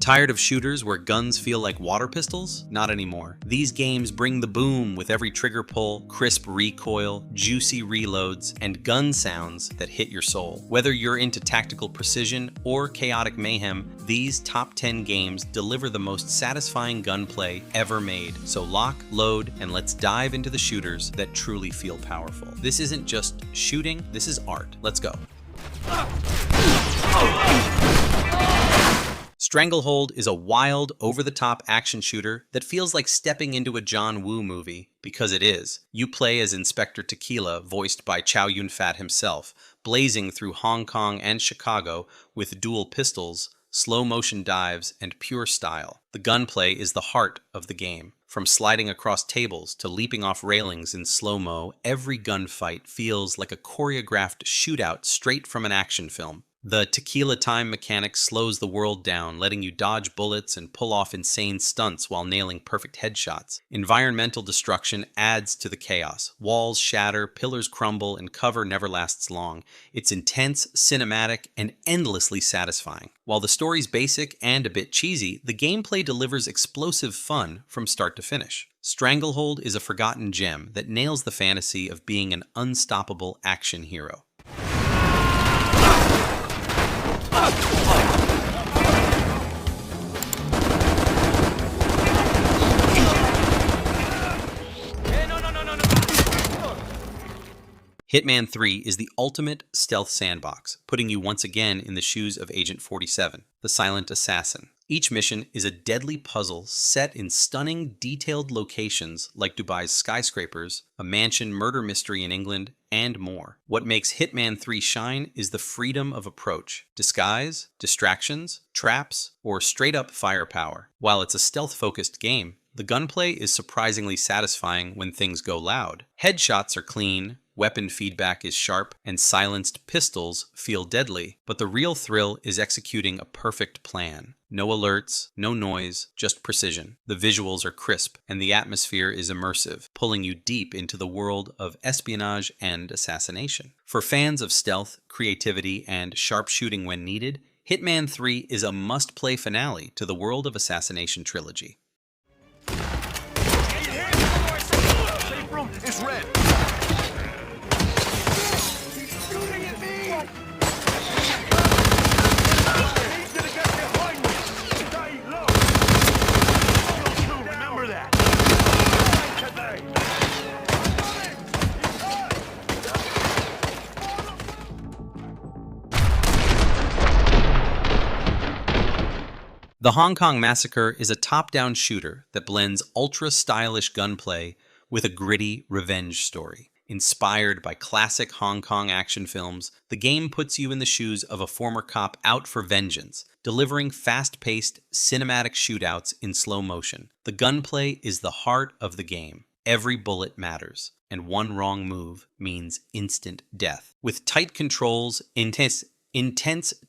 Tired of shooters where guns feel like water pistols? Not anymore. These games bring the boom with every trigger pull, crisp recoil, juicy reloads, and gun sounds that hit your soul. Whether you're into tactical precision or chaotic mayhem, these top 10 games deliver the most satisfying gunplay ever made. So lock, load, and let's dive into the shooters that truly feel powerful. This isn't just shooting, this is art. Let's go. Stranglehold is a wild, over-the-top action shooter that feels like stepping into a John Woo movie, because it is. You play as Inspector Tequila, voiced by Chow Yun-fat himself, blazing through Hong Kong and Chicago with dual pistols, slow-motion dives, and pure style. The gunplay is the heart of the game. From sliding across tables to leaping off railings in slow-mo, every gunfight feels like a choreographed shootout straight from an action film. The tequila time mechanic slows the world down, letting you dodge bullets and pull off insane stunts while nailing perfect headshots. Environmental destruction adds to the chaos. Walls shatter, pillars crumble, and cover never lasts long. It's intense, cinematic, and endlessly satisfying. While the story's basic and a bit cheesy, the gameplay delivers explosive fun from start to finish. Stranglehold is a forgotten gem that nails the fantasy of being an unstoppable action hero. Hitman III is the ultimate stealth sandbox, putting you once again in the shoes of Agent 47, the silent assassin. Each mission is a deadly puzzle set in stunning, detailed locations like Dubai's skyscrapers, a mansion murder mystery in England, and more. What makes Hitman 3 shine is the freedom of approach. Disguise, distractions, traps, or straight-up firepower. While it's a stealth-focused game, the gunplay is surprisingly satisfying when things go loud. Headshots are clean, weapon feedback is sharp, and silenced pistols feel deadly, but the real thrill is executing a perfect plan. No alerts, no noise, just precision. The visuals are crisp, and the atmosphere is immersive, pulling you deep into the world of espionage and assassination. For fans of stealth, creativity, and sharp shooting when needed, Hitman 3 is a must-play finale to the World of Assassination trilogy. Safe room is red. The Hong Kong Massacre is a top-down shooter that blends ultra-stylish gunplay with a gritty revenge story. Inspired by classic Hong Kong action films, the game puts you in the shoes of a former cop out for vengeance, delivering fast-paced, cinematic shootouts in slow motion. The gunplay is the heart of the game. Every bullet matters, and one wrong move means instant death. With tight controls, intense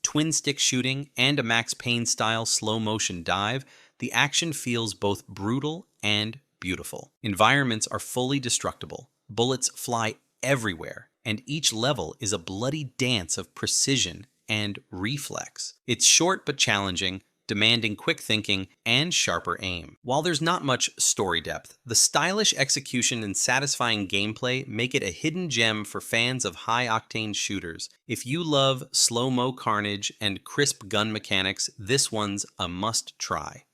twin-stick shooting, and a Max Payne-style slow-motion dive, the action feels both brutal and beautiful. Environments are fully destructible. Bullets fly everywhere, and each level is a bloody dance of precision and reflex. It's short but challenging, demanding quick thinking and sharper aim. While there's not much story depth, the stylish execution and satisfying gameplay make it a hidden gem for fans of high-octane shooters. If you love slow-mo carnage and crisp gun mechanics, this one's a must-try.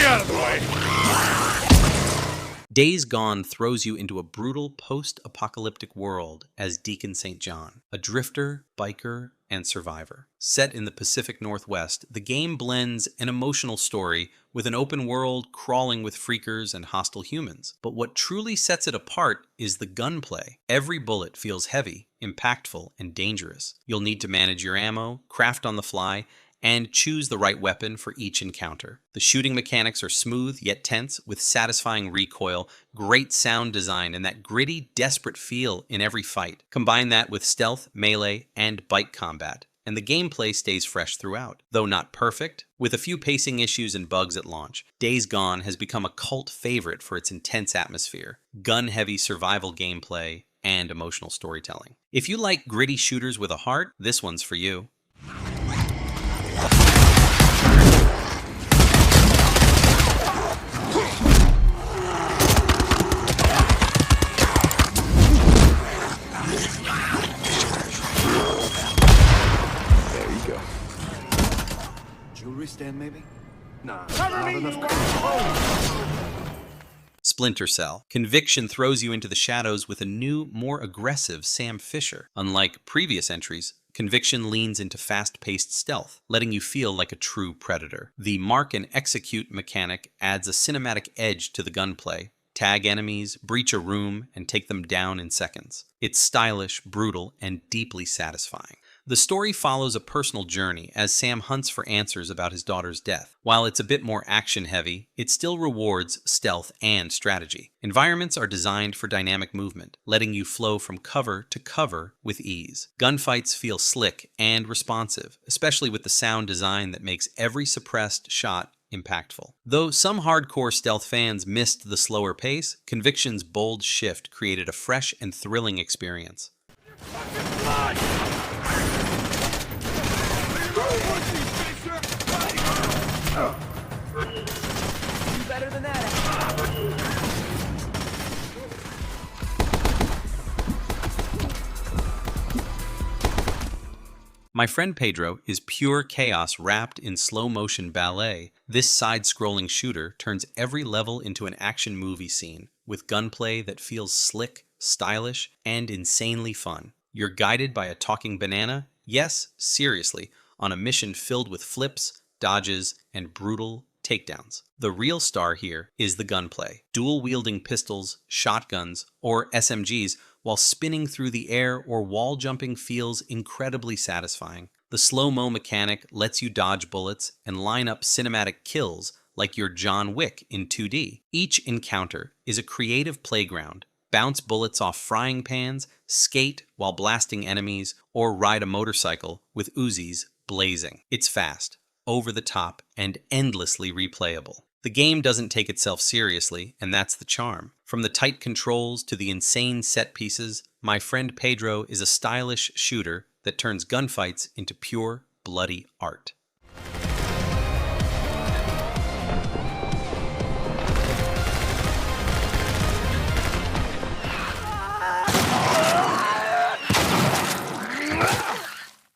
Out of the way. Days Gone throws you into a brutal post-apocalyptic world as Deacon St. John, a drifter, biker, and survivor. Set in the Pacific Northwest, the game blends an emotional story with an open world crawling with freakers and hostile humans. But what truly sets it apart is the gunplay. Every bullet feels heavy, impactful, and dangerous. You'll need to manage your ammo, craft on the fly, and choose the right weapon for each encounter. The shooting mechanics are smooth yet tense, with satisfying recoil, great sound design, and that gritty, desperate feel in every fight. Combine that with stealth, melee, and bite combat, and the gameplay stays fresh throughout. Though not perfect, with a few pacing issues and bugs at launch, Days Gone has become a cult favorite for its intense atmosphere, gun-heavy survival gameplay, and emotional storytelling. If you like gritty shooters with a heart, this one's for you. There you go. Jewelry stand, maybe? Nah, not enough. Splinter Cell. Conviction throws you into the shadows with a new, more aggressive Sam Fisher. Unlike previous entries, Conviction leans into fast-paced stealth, letting you feel like a true predator. The mark and execute mechanic adds a cinematic edge to the gunplay. Tag enemies, breach a room, and take them down in seconds. It's stylish, brutal, and deeply satisfying. The story follows a personal journey as Sam hunts for answers about his daughter's death. While it's a bit more action-heavy, it still rewards stealth and strategy. Environments are designed for dynamic movement, letting you flow from cover to cover with ease. Gunfights feel slick and responsive, especially with the sound design that makes every suppressed shot impactful. Though some hardcore stealth fans missed the slower pace, Conviction's bold shift created a fresh and thrilling experience. Better than that. My Friend Pedro is pure chaos wrapped in slow-motion ballet. This side-scrolling shooter turns every level into an action movie scene, with gunplay that feels slick, stylish, and insanely fun. You're guided by a talking banana, yes, seriously, on a mission filled with flips, dodges, and brutal takedowns. The real star here is the gunplay. Dual-wielding pistols, shotguns, or SMGs while spinning through the air or wall-jumping feels incredibly satisfying. The slow-mo mechanic lets you dodge bullets and line up cinematic kills like you're John Wick in 2D. Each encounter is a creative playground. Bounce bullets off frying pans, skate while blasting enemies, or ride a motorcycle with Uzis blazing. It's fast, over the top, and endlessly replayable. The game doesn't take itself seriously, and that's the charm. From the tight controls to the insane set pieces, My Friend Pedro is a stylish shooter that turns gunfights into pure, bloody art.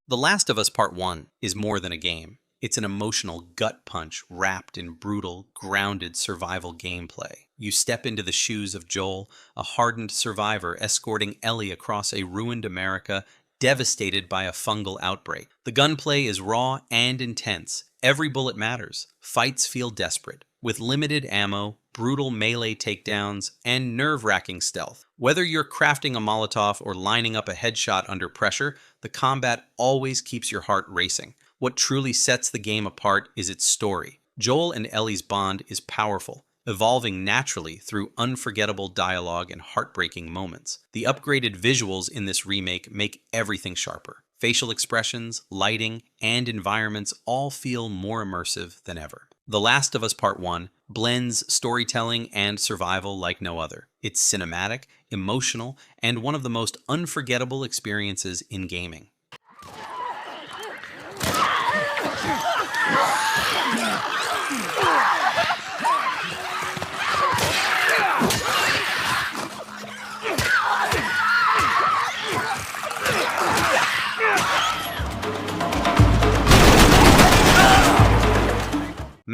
The Last of Us Part 1 is more than a game. It's an emotional gut punch wrapped in brutal, grounded survival gameplay. You step into the shoes of Joel, a hardened survivor escorting Ellie across a ruined America devastated by a fungal outbreak. The gunplay is raw and intense. Every bullet matters. Fights feel desperate, with limited ammo, brutal melee takedowns, and nerve-wracking stealth. Whether you're crafting a Molotov or lining up a headshot under pressure, the combat always keeps your heart racing. What truly sets the game apart is its story. Joel and Ellie's bond is powerful, evolving naturally through unforgettable dialogue and heartbreaking moments. The upgraded visuals in this remake make everything sharper. Facial expressions, lighting, and environments all feel more immersive than ever. The Last of Us Part 1 blends storytelling and survival like no other. It's cinematic, emotional, and one of the most unforgettable experiences in gaming.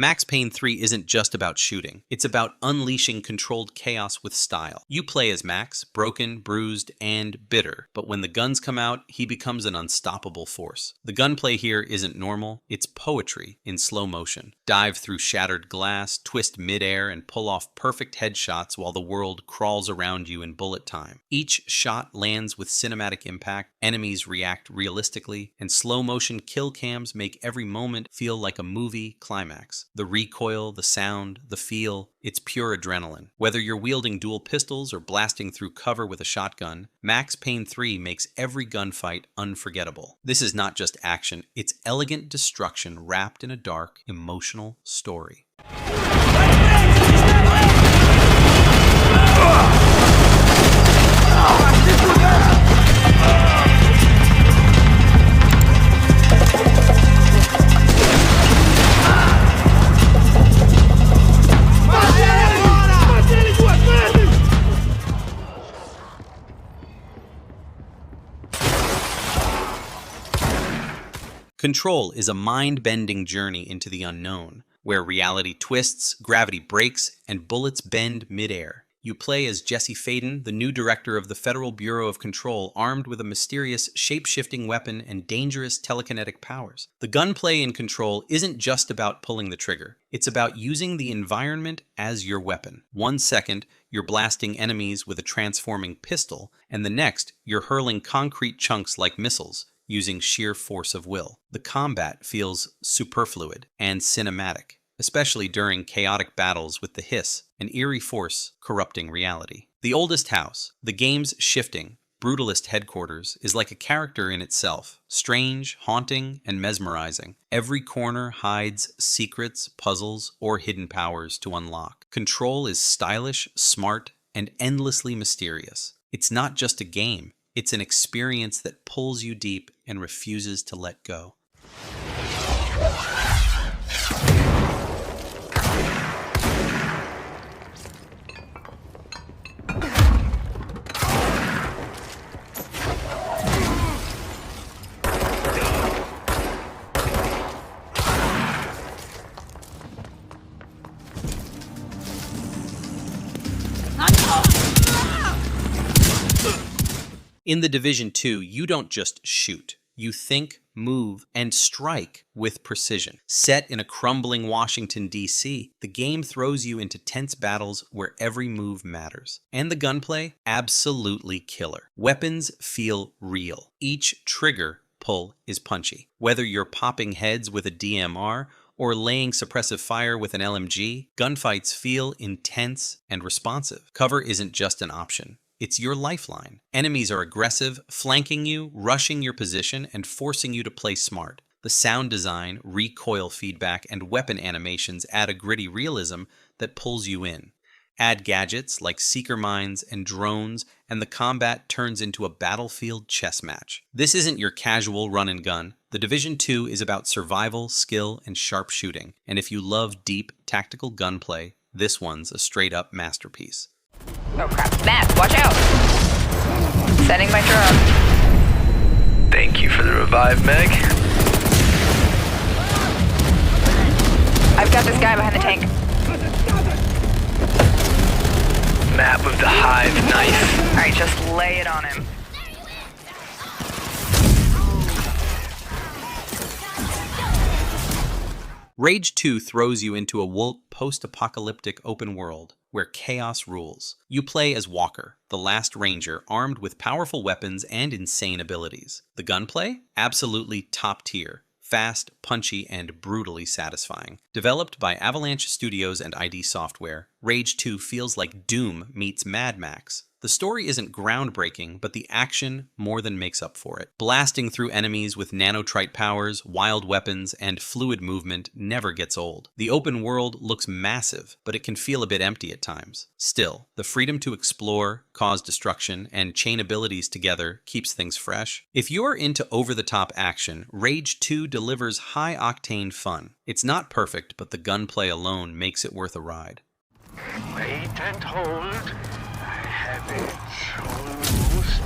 Max Payne 3 isn't just about shooting. It's about unleashing controlled chaos with style. You play as Max, broken, bruised, and bitter, but when the guns come out, he becomes an unstoppable force. The gunplay here isn't normal, it's poetry in slow motion. Dive through shattered glass, twist midair, and pull off perfect headshots while the world crawls around you in bullet time. Each shot lands with cinematic impact, enemies react realistically, and slow motion kill cams make every moment feel like a movie climax. The recoil, the sound, the feel, it's pure adrenaline. Whether you're wielding dual pistols or blasting through cover with a shotgun, Max Payne 3 makes every gunfight unforgettable. This is not just action, it's elegant destruction wrapped in a dark, emotional story. Control is a mind-bending journey into the unknown, where reality twists, gravity breaks, and bullets bend mid-air. You play as Jesse Faden, the new director of the Federal Bureau of Control, armed with a mysterious, shape-shifting weapon and dangerous telekinetic powers. The gunplay in Control isn't just about pulling the trigger. It's about using the environment as your weapon. 1 second, you're blasting enemies with a transforming pistol, and the next, you're hurling concrete chunks like missiles, using sheer force of will. The combat feels superfluid and cinematic, especially during chaotic battles with the hiss, an eerie force corrupting reality. The Oldest House, the game's shifting, brutalist headquarters, is like a character in itself, strange, haunting, and mesmerizing. Every corner hides secrets, puzzles, or hidden powers to unlock. Control is stylish, smart, and endlessly mysterious. It's not just a game. It's an experience that pulls you deep and refuses to let go. In The Division 2, you don't just shoot. You think, move, and strike with precision. Set in a crumbling Washington, D.C., the game throws you into tense battles where every move matters. And the gunplay? Absolutely killer. Weapons feel real. Each trigger pull is punchy. Whether you're popping heads with a DMR or laying suppressive fire with an LMG, gunfights feel intense and responsive. Cover isn't just an option. It's your lifeline. Enemies are aggressive, flanking you, rushing your position, and forcing you to play smart. The sound design, recoil feedback, and weapon animations add a gritty realism that pulls you in. Add gadgets like seeker mines and drones, and the combat turns into a battlefield chess match. This isn't your casual run and gun. The Division 2 is about survival, skill, and sharp shooting. And if you love deep, tactical gunplay, this one's a straight-up masterpiece. Oh crap, Matt, watch out! Setting my drone. Thank you for the revive, Meg. I've got this guy behind the tank. Map of the hive, nice. Alright, just lay it on him. Rage 2 throws you into a woke post-apocalyptic open world where chaos rules. You play as Walker, the last ranger, armed with powerful weapons and insane abilities. The gunplay? Absolutely top tier. Fast, punchy, and brutally satisfying. Developed by Avalanche Studios and ID Software, Rage 2 feels like Doom meets Mad Max. The story isn't groundbreaking, but the action more than makes up for it. Blasting through enemies with nanotrite powers, wild weapons, and fluid movement never gets old. The open world looks massive, but it can feel a bit empty at times. Still, the freedom to explore, cause destruction, and chain abilities together keeps things fresh. If you're into over-the-top action, Rage 2 delivers high-octane fun. It's not perfect, but the gunplay alone makes it worth a ride. Wait and hold. I have it almost.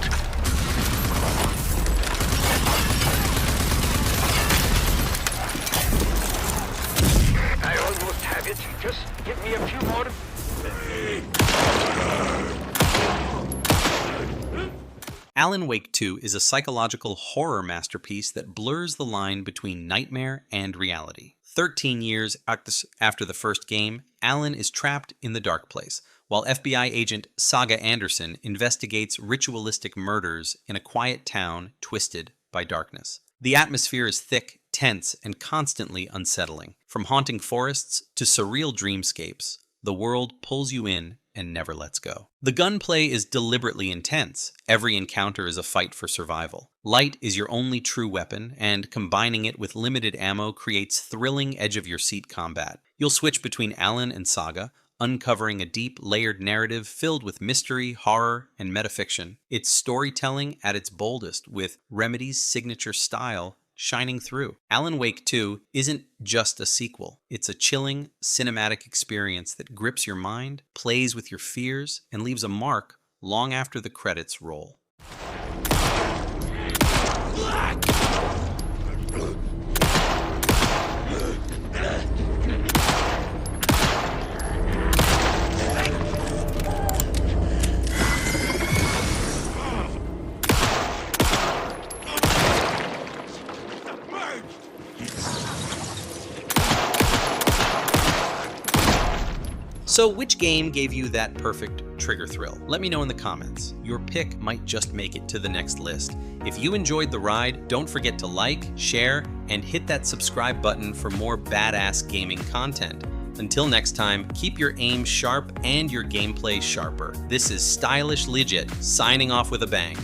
I almost have it. Just give me a few more. Alan Wake 2 is a psychological horror masterpiece that blurs the line between nightmare and reality. 13 years after the first game, Alan is trapped in the dark place, while FBI agent Saga Anderson investigates ritualistic murders in a quiet town twisted by darkness. The atmosphere is thick, tense, and constantly unsettling. From haunting forests to surreal dreamscapes, the world pulls you in and never lets go. The gunplay is deliberately intense. Every encounter is a fight for survival. Light is your only true weapon, and combining it with limited ammo creates thrilling edge-of-your-seat combat. You'll switch between Alan and Saga, uncovering a deep, layered narrative filled with mystery, horror, and metafiction. It's storytelling at its boldest, with Remedy's signature style shining through. Alan Wake 2 isn't just a sequel. It's a chilling, cinematic experience that grips your mind, plays with your fears, and leaves a mark long after the credits roll. So which game gave you that perfect trigger thrill? Let me know in the comments. Your pick might just make it to the next list. If you enjoyed the ride, don't forget to like, share, and hit that subscribe button for more badass gaming content. Until next time, keep your aim sharp and your gameplay sharper. This is Stylishlegit signing off with a bang.